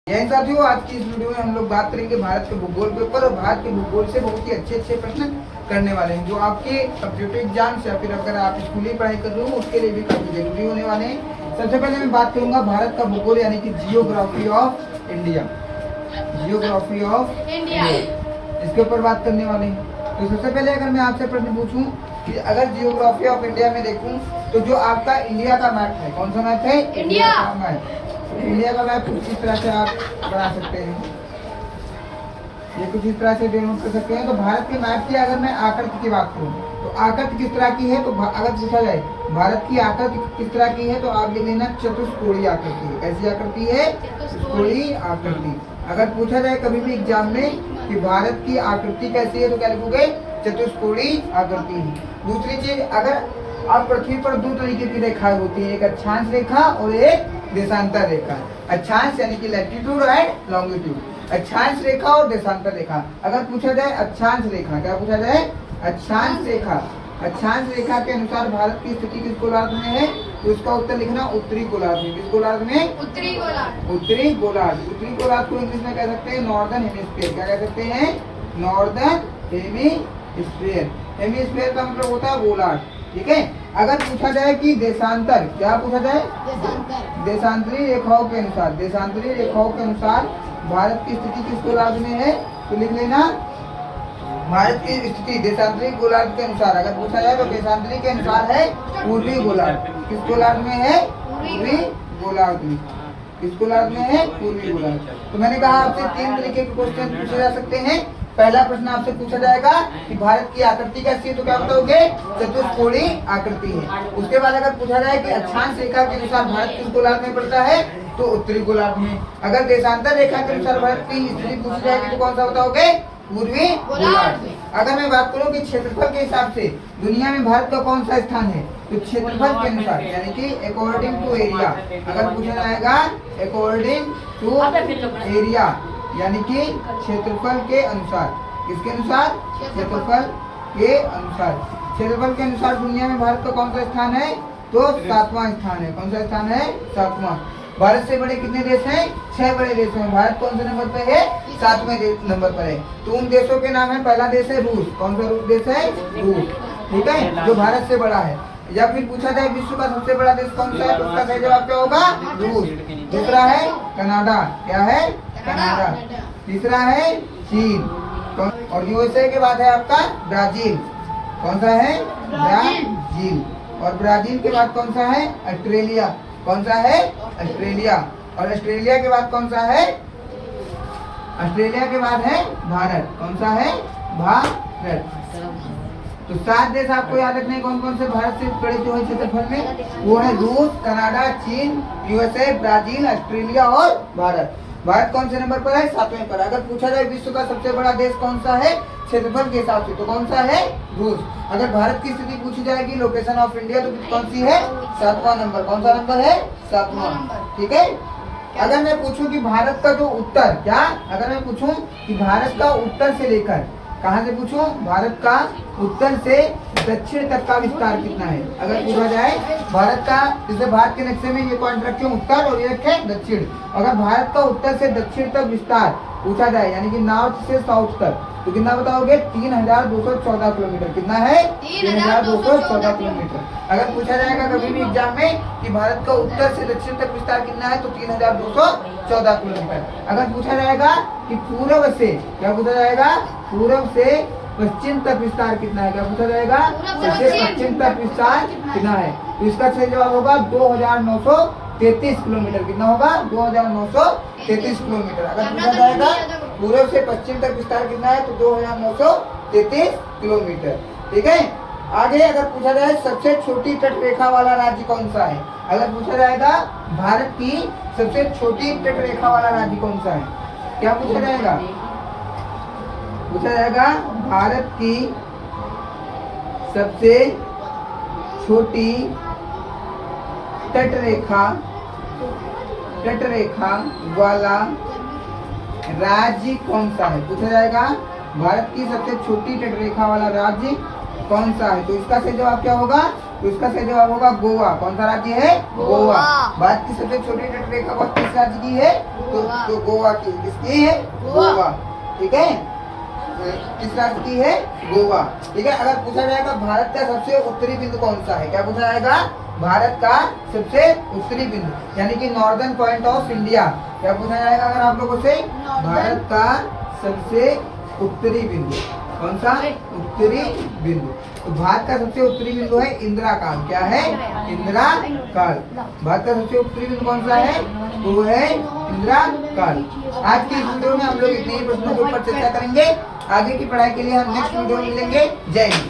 यही साथियों, आज की इस वीडियो में हम लोग बात करेंगे भारत के भूगोल के ऊपर। और भारत के भूगोल से बहुत ही अच्छे प्रश्न करने वाले हैं जो आपके कंप्यूटर एग्जाम्स या फिर अगर आप स्कूली पढ़ाई कर रहे हो उसके लिए भी काफी जरूरी होने वाले हैं। सबसे पहले मैं बात करूंगा भारत का भूगोल यानी कि geography of India. Geography of India इसके ऊपर बात करने वाले हैं। तो सबसे पहले अगर मैं आपसे प्रश्न पूछूं कि अगर जियोग्राफी ऑफ इंडिया में देखूं तो जो आपका इंडिया का मैप है, कौन सा मैप है? इंडिया का मैप। इंडिया का मैप कुछ इस तरह से आप बना सकते हैं, ये कुछ इस तरह से डेनोट कर सकते हैं। तो भारत के मैप की अगर मैं आकृति की बात करूं तो आकृति किस तरह की है, तो अगर पूछा जाए भारत की आकृति किस तरह की है तो आप लिख लेना चतुष्कोणीय आकृति है। कैसी आकृति है? चतुष्कोणीय आकृति। अगर पूछा जाए कभी भी एग्जाम में कि भारत की आकृति कैसी है तो क्या लिखोगे? चतुष्कोणीय आकृति है। दूसरी चीज, अगर आप पृथ्वी पर दो तरीके की रेखाएं होती है, एक अक्षांश रेखा और एक देशांतर रेखा। अक्षांश यानी कि लैटिट्यूड एंड लॉन्गिट्यूड, अक्षांश रेखा और देशांतर रेखा। अगर पूछा जाए अक्षांश रेखा, क्या पूछा जाए? अक्षांश रेखा। अक्षांश रेखा के अनुसार भारत की स्थिति किस गोलार्ध में है तो उसका उत्तर लिखना उत्तरी गोलार्ध में। किस गोलार्ध में? उत्तरी गोलार्ध। उत्तरी गोलार्ध। उत्तरी गोलार्ध को इंग्लिश में कह सकते हैं नॉर्दर्न हेमिस्फीयर। क्या कह सकते हैं? Northern hemisphere. हेमिस्फीयर का मतलब होता है गोलार्ध। ठीक है। अगर पूछा जाए कि देशांतर, क्या पूछा जाए? देशांतरी रेखाओं के अनुसार, देशांतरी रेखाओं के अनुसार भारत की स्थिति किस गोलार्ध में है तो लिख लेना भारत की स्थिति देशांतरी गोलार्ध के अनुसार। अगर पूछा जाए तो देशांतरी के अनुसार है पूर्वी गोलार्ध। किस गोलार्ध में है? पूर्वी गोलार्ध में। किस गोलार्ध में है? पूर्वी गोलार्ध। तो मैंने कहा आपसे तीन तरीके के क्वेश्चन पूछे जा सकते हैं। पहला प्रश्न आपसे पूछा जाएगा कि भारत की आकृति कैसी है तो क्या बताओगे? चतुष्कोणीय आकृति है। उसके बाद अगर पूछा जाए कि अक्षांश रेखा के अनुसार भारत किस गोलार्ध में पड़ता है तो उत्तरी गोलार्ध में। अगर देशांतर रेखा के अनुसार भारत की स्थिति पूछी जाएगी तो कौन सा बताओगे? पूर्वी गोलार्ध में। अगर मैं बात करूं कि क्षेत्रफल के हिसाब से दुनिया में भारत का कौन सा स्थान है तो क्षेत्रफल के अनुसार यानी कि अकॉर्डिंग टू एरिया। अगर पूछा जाएगा अकॉर्डिंग टू एरिया यानी कि क्षेत्रफल के अनुसार। किसके अनुसार? क्षेत्रफल के अनुसार। क्षेत्रफल के अनुसार दुनिया में भारत का कौन सा स्थान है तो 7वां स्थान है। कौन सा स्थान है? 7वां। भारत से बड़े कितने देश हैं? 6 बड़े देश हैं। भारत कौन से नंबर पर है? 7वें नंबर पर है। तो उन देशों के नाम है, पहला देश है रूस। कौन सा रूस देश है? रूस। ठीक है, जो भारत से बड़ा है। या फिर पूछा जाए विश्व का सबसे बड़ा देश कौन सा है तो उसका सही जवाब क्या होगा? रूस। दूसरा है कनाडा। क्या है? कनाडा। तीसरा है चीन। और यूएसए के बाद है आपका ब्राजील। कौन सा है? ब्राजील। और ब्राजील के बाद कौन सा है? ऑस्ट्रेलिया। कौन सा है? ऑस्ट्रेलिया। और ऑस्ट्रेलिया के बाद कौन सा है? ऑस्ट्रेलिया के बाद है भारत। कौन सा है? भारत। तो 7 देश आपको याद रखने कौन कौन से भारत से बड़े जो है क्षेत्रफल में, वो है रूस, कनाडा, चीन, यूएसए, ब्राजील, ऑस्ट्रेलिया और भारत। भारत कौन से नंबर पर है? 7वें पर। अगर पूछा जाए विश्व का सबसे बड़ा देश कौन सा है क्षेत्रफल के हिसाब से तो कौन सा है? रूस। अगर भारत की स्थिति पूछी जाएगी लोकेशन ऑफ इंडिया तो कौन सी है? 7वां नंबर। कौन सा नंबर है? 7वां। ठीक है। अगर मैं पूछूं कि भारत का जो उत्तर, क्या अगर मैं पूछूं कि भारत का उत्तर से लेकर, कहां से पूछूं? भारत का उत्तर से दक्षिण तक का विस्तार कितना है? अगर पूछा जाए भारत का, जैसे भारत के नक्शे में ये पॉइंट रखे उत्तर और ये रखे दक्षिण। अगर भारत का उत्तर से दक्षिण तक विस्तार पूछा जाए यानी कि नॉर्थ से साउथ तक तो कितना बताओगे? 3214 किलोमीटर। कितना है? 3214 किलोमीटर। अगर पूछा जाएगा कभी भी एग्जाम में कि भारत का उत्तर से दक्षिण तक विस्तार कितना है तो 3214 किलोमीटर। अगर पूछा जाएगा कि पूर्व से, क्या पूछा जाएगा? पूर्व से पश्चिम तक विस्तार कितना है? क्या पूछा जाएगा? पश्चिम तक विस्तार कितना है? तो इसका सही जवाब होगा 2933 किलोमीटर। कितना होगा? 2933 किलोमीटर। अगर पूछा जाएगा पूर्व से पश्चिम तक विस्तार कितना है तो 2933 किलोमीटर। ठीक है। आगे अगर पूछा जाए सबसे छोटी तट रेखा वाला राज्य कौन सा है? अगर पूछा जाएगा भारत की सबसे छोटी तट रेखा वाला राज्य कौन सा है, क्या पूछा जाएगा? पूछा जाएगा भारत की सबसे छोटी तट रेखा वाला राज्य कौन सा है? पूछा जाएगा भारत की सबसे छोटी तट रेखा वाला राज्य कौन सा है तो इसका सही जवाब क्या होगा? तो इसका सही जवाब होगा गोवा। कौन सा राज्य है? गोवा। भारत की सबसे छोटी तटरेखा किस राज्य की है? तो गोवा की। किसकी है? गोवा। ठीक है, किस राज्य की है? गोवा। ठीक है, अगर पूछा जाएगा भारत का सबसे उत्तरी बिंदु कौन सा है, क्या पूछा जाएगा? भारत का सबसे उत्तरी बिंदु यानी कि नॉर्दर्न पॉइंट ऑफ इंडिया, क्या पूछा जाएगा अगर आप लोगों से? भारत का सबसे उत्तरी बिंदु कौन सा? उत्तरी बिंदु। तो भारत का सबसे उत्तरी बिंदु है इंदिरा काल। क्या है? इंदिरा काल। भारत का सबसे उत्तरी बिंदु कौन सा है? वो है इंदिरा काल। आज की इस वीडियो में हम लोग इतने ही प्रश्नों के ऊपर चर्चा करेंगे। आगे की पढ़ाई के लिए हम नेक्स्ट वीडियो में मिलेंगे। जय हिंद।